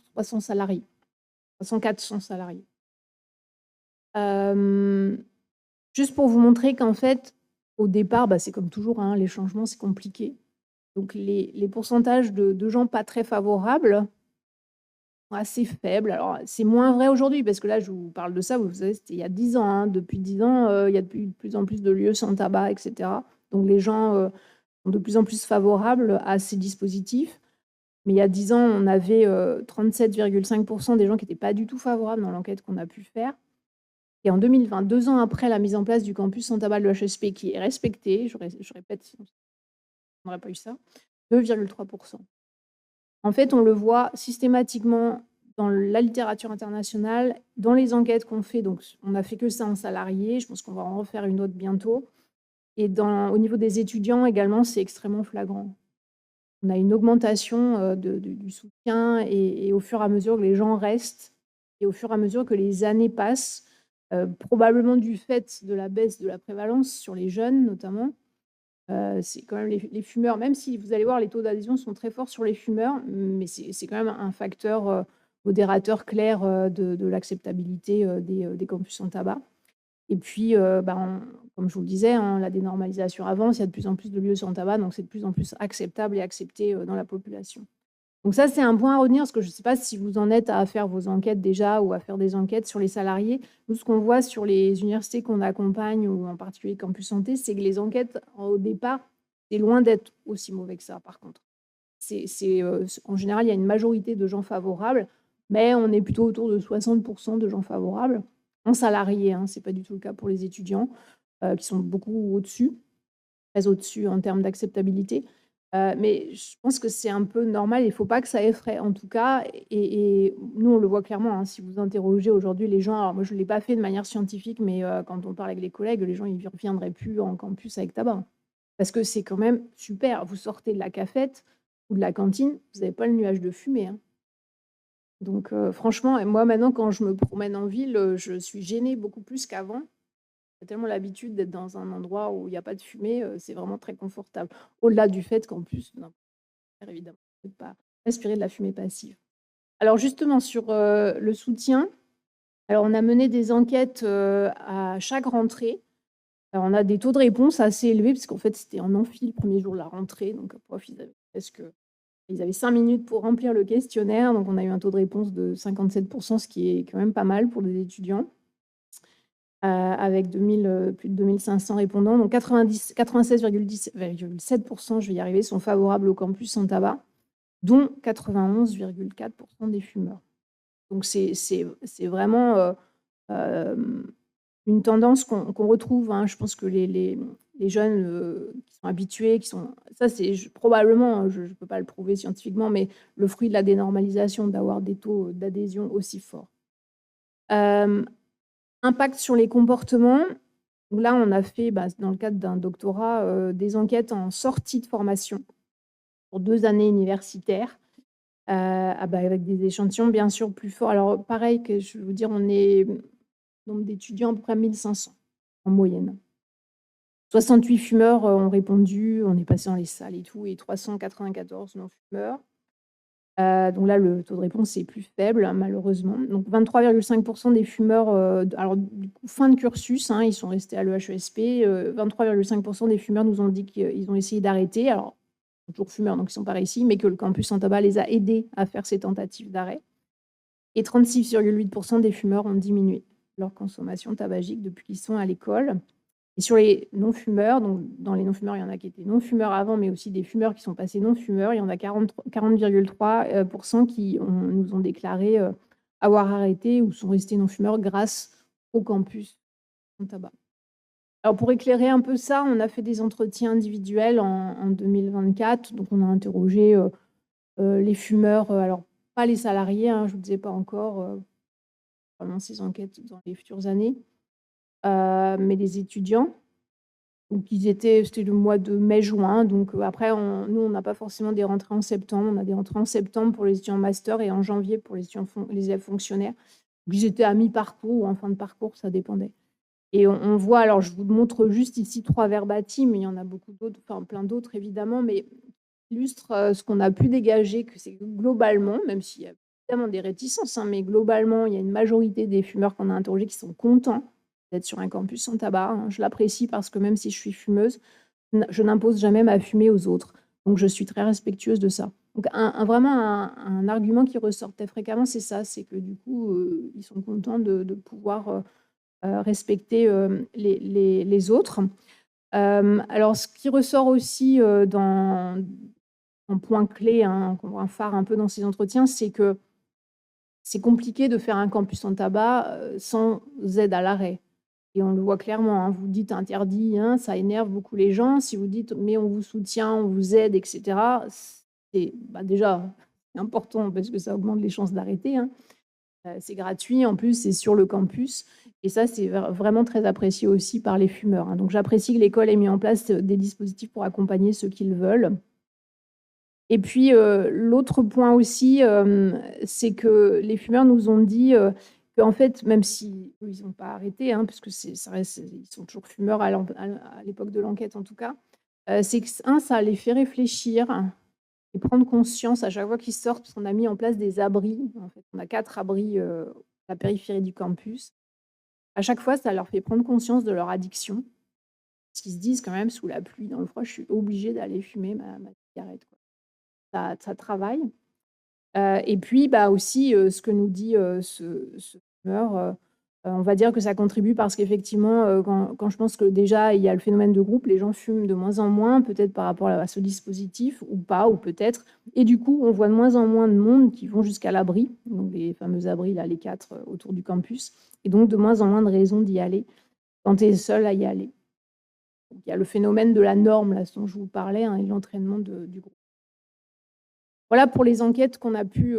salariés, 300-400 salariés. Juste pour vous montrer qu'en fait, au départ, c'est comme toujours, hein, les changements, c'est compliqué. Donc les pourcentages de gens pas très favorables sont assez faibles. Alors, c'est moins vrai aujourd'hui parce que là, je vous parle de ça, vous savez, c'était il y a 10 ans, hein. Depuis 10 ans, il y a de plus en plus de lieux sans tabac, etc. Donc les gens sont de plus en plus favorables à ces dispositifs. Mais il y a 10 ans, on avait 37,5% des gens qui n'étaient pas du tout favorables dans l'enquête qu'on a pu faire. Et en 2020, 2 ans après la mise en place du campus sans tabac de l'HESP, qui est respecté, je répète, sinon on n'aurait pas eu ça, 2,3%. En fait, on le voit systématiquement dans la littérature internationale, dans les enquêtes qu'on fait. Donc, on n'a fait que ça en salariés. Je pense qu'on va en refaire une autre bientôt. Et au niveau des étudiants également, c'est extrêmement flagrant. On a une augmentation du soutien et au fur et à mesure que les gens restent et au fur et à mesure que les années passent, probablement du fait de la baisse de la prévalence sur les jeunes notamment. C'est quand même les fumeurs, même si vous allez voir, les taux d'adhésion sont très forts sur les fumeurs, mais c'est quand même un facteur modérateur clair de l'acceptabilité des campus sans tabac. Et puis, comme je vous le disais, hein, la dénormalisation avance, il y a de plus en plus de lieux sans tabac, donc c'est de plus en plus acceptable et accepté dans la population. Donc ça, c'est un point à retenir, parce que je ne sais pas si vous en êtes à faire vos enquêtes déjà ou à faire des enquêtes sur les salariés. Nous, ce qu'on voit sur les universités qu'on accompagne, ou en particulier Campus Santé, c'est que les enquêtes, au départ, c'est loin d'être aussi mauvais que ça, par contre. En général, il y a une majorité de gens favorables, mais on est plutôt autour de 60% de gens favorables. en salarié, hein, ce n'est pas du tout le cas pour les étudiants, qui sont beaucoup au-dessus, très au-dessus en termes d'acceptabilité. Mais je pense que c'est un peu normal, il ne faut pas que ça effraie en tout cas et nous on le voit clairement, hein, si vous interrogez aujourd'hui les gens, alors moi je ne l'ai pas fait de manière scientifique, mais quand on parle avec les collègues, les gens ils ne reviendraient plus en campus avec tabac. Parce que c'est quand même super, vous sortez de la cafette ou de la cantine, vous n'avez pas le nuage de fumée, hein. Donc franchement et moi maintenant quand je me promène en ville, je suis gênée beaucoup plus qu'avant. J'ai tellement l'habitude d'être dans un endroit où il y a pas de fumée, c'est vraiment très confortable. Au-delà du fait qu'en plus, évidemment, on ne peut pas respirer de la fumée passive. Alors justement sur, le soutien, alors on a mené des enquêtes, à chaque rentrée. Alors on a des taux de réponse assez élevés parce qu'en fait, c'était en amphi le 1er jour de la rentrée, donc prof, ils avaient 5 minutes pour remplir le questionnaire, donc on a eu un taux de réponse de 57 ce qui est quand même pas mal pour des étudiants. Avec plus de 2 500 répondants, donc 96,7%, je vais y arriver, sont favorables au campus sans tabac, dont 91,4% des fumeurs. Donc c'est vraiment, une tendance qu'on retrouve, hein. Je pense que les jeunes, qui sont habitués, ça c'est probablement, hein, je ne peux pas le prouver scientifiquement, mais le fruit de la dénormalisation d'avoir des taux d'adhésion aussi forts. Impact sur les comportements. Là, on a fait, dans le cadre d'un doctorat, des enquêtes en sortie de formation pour 2 années universitaires, avec des échantillons bien sûr plus forts. Alors pareil que je vais vous dire, on est nombre d'étudiants à peu près 1 500 en moyenne. 68 fumeurs, ont répondu, on est passé dans les salles et tout et 394 non-fumeurs. Donc là, le taux de réponse est plus faible, hein, malheureusement. Donc 23,5% des fumeurs, alors du coup, fin de cursus, hein, ils sont restés à l'EHESP. 23,5% des fumeurs nous ont dit qu'ils ont essayé d'arrêter. Alors, ils sont toujours fumeurs, donc ils ne sont pas réussis, mais que le campus sans tabac les a aidés à faire ces tentatives d'arrêt. Et 36,8% des fumeurs ont diminué leur consommation tabagique depuis qu'ils sont à l'école. Et sur les non-fumeurs, donc dans les non-fumeurs, il y en a qui étaient non-fumeurs avant, mais aussi des fumeurs qui sont passés non-fumeurs. Il y en a 40,3% qui nous ont déclaré avoir arrêté ou sont restés non-fumeurs grâce au campus sans tabac. Alors pour éclairer un peu ça, on a fait des entretiens individuels en 2024. Donc on a interrogé les fumeurs, alors pas les salariés, hein, je ne vous disais pas encore, vraiment ces enquêtes dans les futures années, mais les étudiants. Donc c'était le mois de mai-juin, donc après nous on n'a pas forcément des rentrées en septembre, on a des rentrées en septembre pour les étudiants master et en janvier pour les élèves fonctionnaires. Donc ils étaient à mi-parcours ou en fin de parcours, ça dépendait. Et on voit, alors je vous montre juste ici 3 verbatim, mais il y en a beaucoup d'autres, enfin plein d'autres évidemment, mais qui illustrent, ce qu'on a pu dégager, que c'est globalement, même s'il y a évidemment des réticences, hein, mais globalement, il y a une majorité des fumeurs qu'on a interrogés qui sont contents d'être sur un campus sans tabac, hein. Je l'apprécie parce que même si je suis fumeuse, je n'impose jamais ma fumée aux autres. Donc je suis très respectueuse de ça. Donc vraiment un argument qui ressort très fréquemment, c'est ça, c'est que du coup, ils sont contents de pouvoir, respecter, les autres. Alors ce qui ressort aussi, en point clé, hein, un phare un peu dans ces entretiens, c'est que c'est compliqué de faire un campus sans tabac, sans aide à l'arrêt. Et on le voit clairement, hein, vous dites interdit, hein, ça énerve beaucoup les gens. Si vous dites mais on vous soutient, on vous aide, et cetera, c'est déjà important parce que ça augmente les chances d'arrêter, hein. C'est gratuit, en plus, c'est sur le campus et ça, c'est vraiment très apprécié aussi par les fumeurs, hein. Donc j'apprécie que l'école ait mis en place, des dispositifs pour accompagner ceux qui le veulent. Et puis, l'autre point aussi, c'est que les fumeurs nous ont dit, qu'en fait, même si eux, ils n'ont pas arrêté, hein, puisque ça reste ils sont toujours fumeurs à l'époque de l'enquête en tout cas, c'est que ça les fait réfléchir et prendre conscience à chaque fois qu'ils sortent, parce qu'on a mis en place des abris. En fait, on a 4 abris, à la périphérie du campus. À chaque fois, ça leur fait prendre conscience de leur addiction. Parce qu'ils se disent quand même: «Sous la pluie, dans le froid, je suis obligé d'aller fumer ma cigarette, quoi». Ça travaille. Et puis, aussi, ce que nous dit, ce fumeur, On va dire que ça contribue parce qu'effectivement, quand je pense que déjà il y a le phénomène de groupe, les gens fument de moins en moins, peut-être par rapport à ce dispositif ou pas, ou peut-être. Et du coup, on voit de moins en moins de monde qui vont jusqu'à l'abri, donc les fameux abris, là, les 4 autour du campus, et donc de moins en moins de raisons d'y aller quand tu es seul à y aller. Donc, il y a le phénomène de la norme, là, dont je vous parlais, hein, et l'entraînement du groupe. Voilà pour les enquêtes qu'on a pu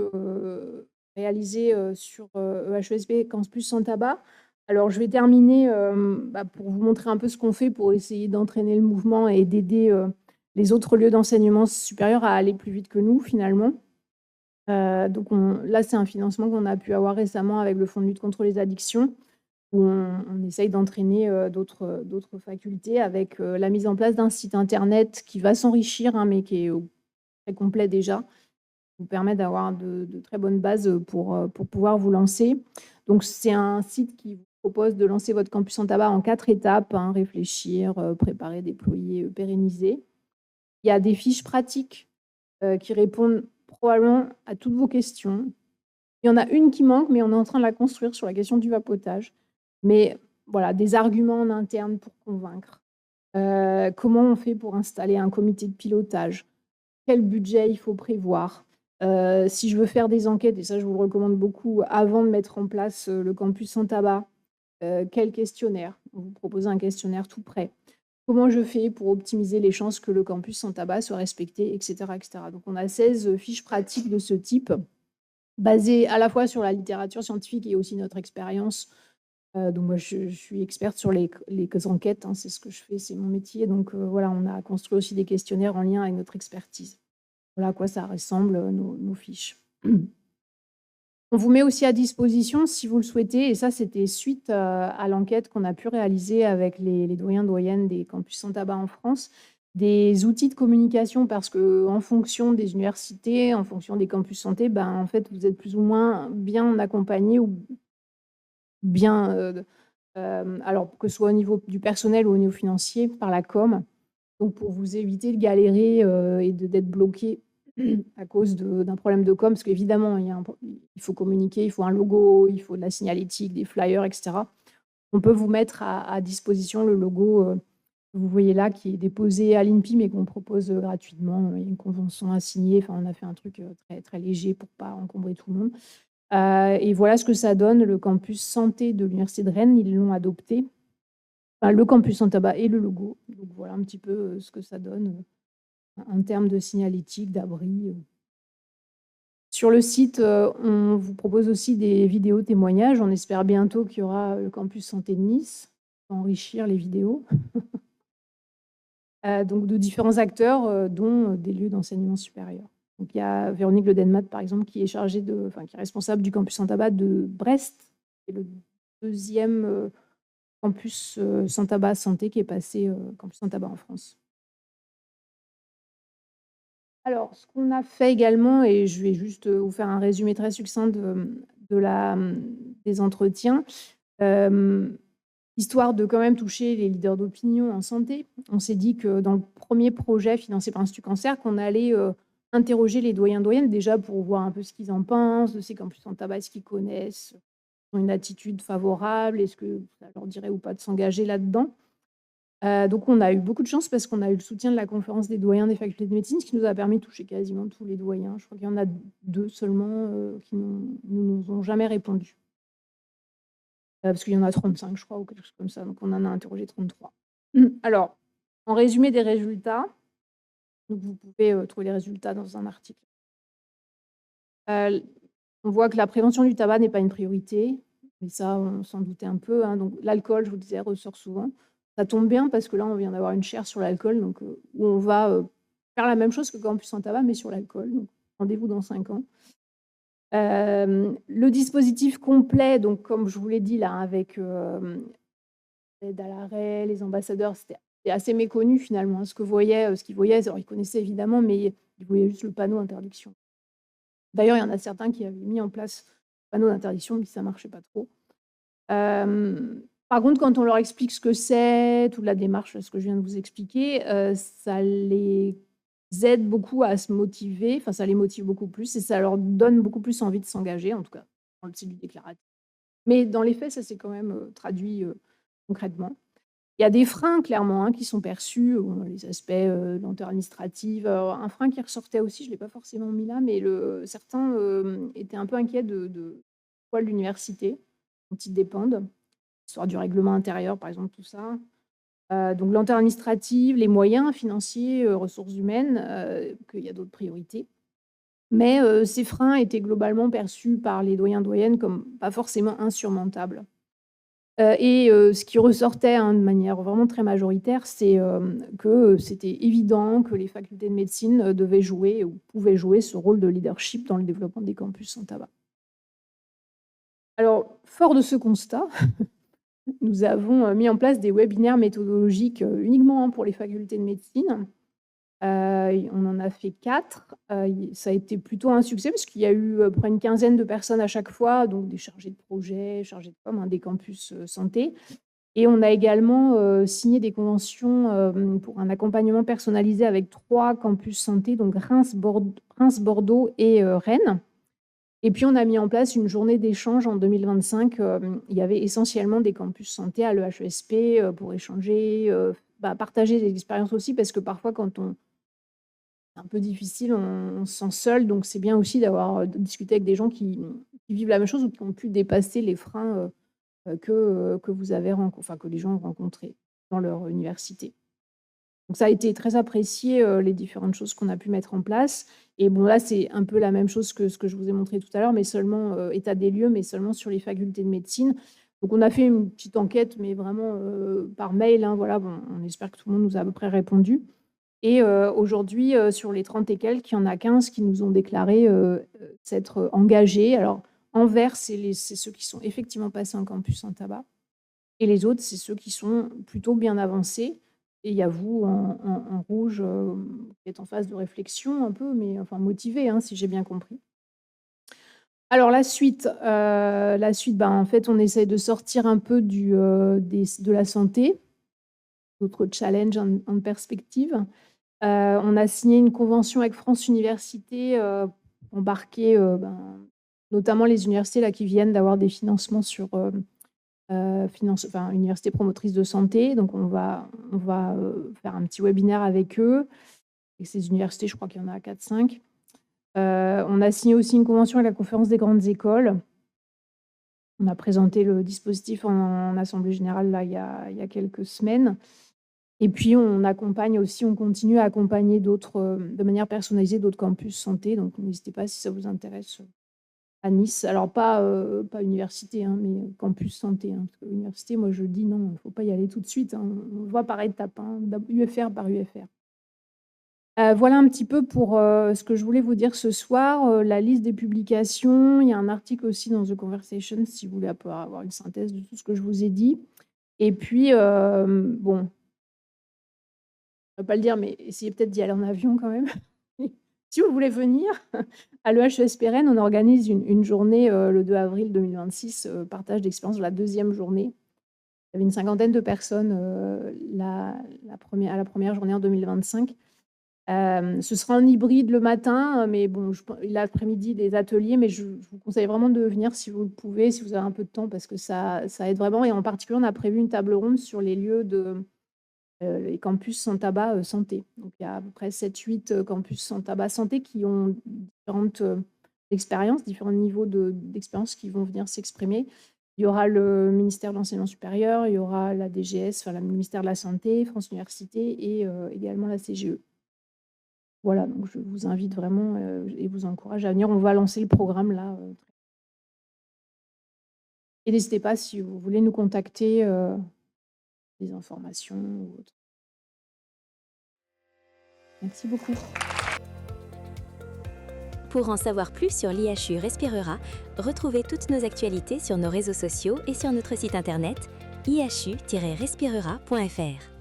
réaliser sur EHESP Campus sans tabac. Alors, je vais terminer pour vous montrer un peu ce qu'on fait pour essayer d'entraîner le mouvement et d'aider les autres lieux d'enseignement supérieur à aller plus vite que nous, finalement. Donc, là, c'est un financement qu'on a pu avoir récemment avec le Fonds de lutte contre les addictions, où on essaye d'entraîner d'autres facultés avec la mise en place d'un site internet qui va s'enrichir, hein, mais qui est très complet déjà, vous permet d'avoir de très bonnes bases pour pouvoir vous lancer. Donc, c'est un site qui vous propose de lancer votre campus sans tabac en 4 étapes, hein, réfléchir, préparer, déployer, pérenniser. Il y a des fiches pratiques qui répondent probablement à toutes vos questions. Il y en a une qui manque, mais on est en train de la construire sur la question du vapotage. Mais voilà, des arguments en interne pour convaincre. Comment on fait pour installer un comité de pilotage? Quel budget il faut prévoir? Si je veux faire des enquêtes, et ça je vous le recommande beaucoup, avant de mettre en place le campus sans tabac, quel questionnaire? On vous propose un questionnaire tout prêt. Comment je fais pour optimiser les chances que le campus sans tabac soit respecté, etc., etc. Donc on a 16 fiches pratiques de ce type, basées à la fois sur la littérature scientifique et aussi notre expérience. Donc moi je suis experte sur les enquêtes, hein, c'est ce que je fais, c'est mon métier. Donc voilà, on a construit aussi des questionnaires en lien avec notre expertise. Voilà à quoi ça ressemble, nos fiches. On vous met aussi à disposition, si vous le souhaitez, et ça, c'était suite à l'enquête qu'on a pu réaliser avec les doyens-doyennes des campus sans tabac en France, des outils de communication parce qu'en fonction des universités, en fonction des campus santé, en fait, vous êtes plus ou moins bien accompagnés ou bien, alors que ce soit au niveau du personnel ou au niveau financier, par la com. Donc pour vous éviter de galérer et d'être bloqué à cause d'un problème de com, parce qu'évidemment, il faut communiquer, il faut un logo, il faut de la signalétique, des flyers, etc. On peut vous mettre à disposition le logo que vous voyez là, qui est déposé à l'INPI, mais qu'on propose gratuitement. Il y a une convention à signer. Enfin, on a fait un truc très, très léger pour ne pas encombrer tout le monde. Et voilà ce que ça donne. Le campus santé de l'Université de Rennes, ils l'ont adopté. Enfin, le campus sans tabac et le logo. Donc voilà un petit peu ce que ça donne en termes de signalétique, d'abri. Sur le site, on vous propose aussi des vidéos témoignages. On espère bientôt qu'il y aura le campus santé de Nice pour enrichir les vidéos. Donc de différents acteurs, dont des lieux d'enseignement supérieur. Donc il y a Véronique Le Denmat, par exemple, qui est qui est responsable du campus sans tabac de Brest, qui est le deuxième campus sans tabac santé qui est passé campus sans tabac en France. Alors, ce qu'on a fait également, et je vais juste vous faire un résumé très succinct des entretiens, histoire de quand même toucher les leaders d'opinion en santé. On s'est dit que dans le premier projet financé par l'Institut Cancer, qu'on allait interroger les doyens-doyennes déjà pour voir un peu ce qu'ils en pensent, de ces campus sans tabac, ce qu'ils connaissent, ont une attitude favorable, est-ce que ça leur dirait ou pas de s'engager là-dedans. Donc on a eu beaucoup de chance parce qu'on a eu le soutien de la conférence des doyens des facultés de médecine, ce qui nous a permis de toucher quasiment tous les doyens. Je crois qu'il y en a 2 seulement qui ne nous ont jamais répondu. Parce qu'il y en a 35, je crois, ou quelque chose comme ça. Donc on en a interrogé 33. Alors, en résumé des résultats, donc vous pouvez trouver les résultats dans un article. On voit que la prévention du tabac n'est pas une priorité, mais ça, on s'en doutait un peu, hein. Donc l'alcool, je vous disais, ressort souvent. Ça tombe bien parce que là, on vient d'avoir une chaire sur l'alcool, donc où on va faire la même chose que campus sans tabac, mais sur l'alcool. Donc rendez-vous dans 5 ans. Le dispositif complet, donc comme je vous l'ai dit là, avec l'aide à l'arrêt, les ambassadeurs, c'était assez méconnu finalement. Ce qu'ils voyaient, alors ils connaissaient évidemment, mais ils voyaient juste le panneau interdiction. D'ailleurs, il y en a certains qui avaient mis en place le panneau d'interdiction, mais ça ne marchait pas trop. Par contre, quand on leur explique ce que c'est, toute la démarche, ce que je viens de vous expliquer, ça les aide beaucoup à se motiver, enfin ça les motive beaucoup plus et ça leur donne beaucoup plus envie de s'engager, en tout cas dans le style du déclaratif. Mais dans les faits, ça s'est quand même traduit concrètement. Il y a des freins, clairement, qui sont perçus, les aspects lenteur administrative. Un frein qui ressortait aussi, je ne l'ai pas forcément mis là, mais certains étaient un peu inquiets de poids de l'université, dont ils dépendent, l'histoire du règlement intérieur, par exemple, tout ça. Donc lenteur administrative, les moyens financiers, ressources humaines, qu'il y a d'autres priorités. Mais ces freins étaient globalement perçus par les doyens-doyennes comme pas forcément insurmontables. Ce qui ressortait, de manière vraiment très majoritaire, c'est que c'était évident que les facultés de médecine devaient jouer ou pouvaient jouer ce rôle de leadership dans le développement des campus sans tabac. Alors, fort de ce constat, nous avons mis en place des webinaires méthodologiques uniquement pour les facultés de médecine. On en a fait 4. Ça a été plutôt un succès parce qu'il y a eu à peu près une quinzaine de personnes à chaque fois, donc des chargés de projet, chargés de com, des campus santé. Et on a également signé des conventions pour un accompagnement personnalisé avec 3 campus santé, donc Reims, Bordeaux et Rennes. Et puis, on a mis en place une journée d'échange en 2025. Il y avait essentiellement des campus santé à l'EHESP pour échanger, partager des expériences aussi, parce que parfois, quand c'est un peu difficile, on se sent seul. Donc, c'est bien aussi d'avoir discuté avec des gens qui vivent la même chose ou qui ont pu dépasser les freins que vous avez que les gens ont rencontrés dans leur université. Donc, ça a été très apprécié, les différentes choses qu'on a pu mettre en place. Et bon, là, c'est un peu la même chose que ce que je vous ai montré tout à l'heure, mais seulement état des lieux, mais seulement sur les facultés de médecine. Donc, on a fait une petite enquête, mais vraiment par mail. Voilà, bon, on espère que tout le monde nous a à peu près répondu. Et aujourd'hui, sur les 30 et quelques, il y en a 15 qui nous ont déclaré s'être engagés. Alors, en vert, c'est ceux qui sont effectivement passés en campus sans tabac. Et les autres, c'est ceux qui sont plutôt bien avancés. Et il y a vous en rouge qui êtes en phase de réflexion un peu, mais enfin motivé, si j'ai bien compris. Alors la suite, en fait, on essaie de sortir un peu de la santé, d'autres challenges en perspective. On a signé une convention avec France Universités, embarquer notamment les universités là, qui viennent d'avoir des financements sur université promotrice de santé. Donc, on va faire un petit webinaire avec eux. Et ces universités, je crois qu'il y en a 4-5. On a signé aussi une convention avec la conférence des grandes écoles. On a présenté le dispositif en assemblée générale là, il y a quelques semaines. Et puis, on continue à accompagner de manière personnalisée d'autres campus santé. Donc, n'hésitez pas si ça vous intéresse. À Nice, alors pas université, mais campus santé. Parce que l'université, moi, je dis non, il ne faut pas y aller tout de suite. On voit par étapes, UFR par UFR. Voilà un petit peu pour ce que je voulais vous dire ce soir. La liste des publications, il y a un article aussi dans The Conversation, si vous voulez avoir une synthèse de tout ce que je vous ai dit. Et puis, bon, je ne vais pas le dire, mais essayez peut-être d'y aller en avion quand même. Si vous voulez venir, à l'EHESP Rennes, on organise une journée le 2 avril 2026, partage d'expérience de la 2e journée. Il y avait une 50aine de personnes à la première journée en 2025. Ce sera en hybride le matin, mais bon, l'après-midi, des ateliers, mais je vous conseille vraiment de venir si vous le pouvez, si vous avez un peu de temps, parce que ça aide vraiment. Et en particulier, on a prévu une table ronde sur les lieux les campus sans tabac santé. Donc, il y a à peu près 7-8 campus sans tabac santé qui ont différentes expériences, différents niveaux d'expérience qui vont venir s'exprimer. Il y aura le ministère de l'Enseignement supérieur, il y aura la DGS, le ministère de la Santé, France Université et également la CGE. Voilà, donc je vous invite vraiment et vous encourage à venir. On va lancer le programme là. Et n'hésitez pas si vous voulez nous contacter. Des informations ou autre. Merci beaucoup. Pour en savoir plus sur l'IHU Respirera, retrouvez toutes nos actualités sur nos réseaux sociaux et sur notre site internet ihu-respirera.fr.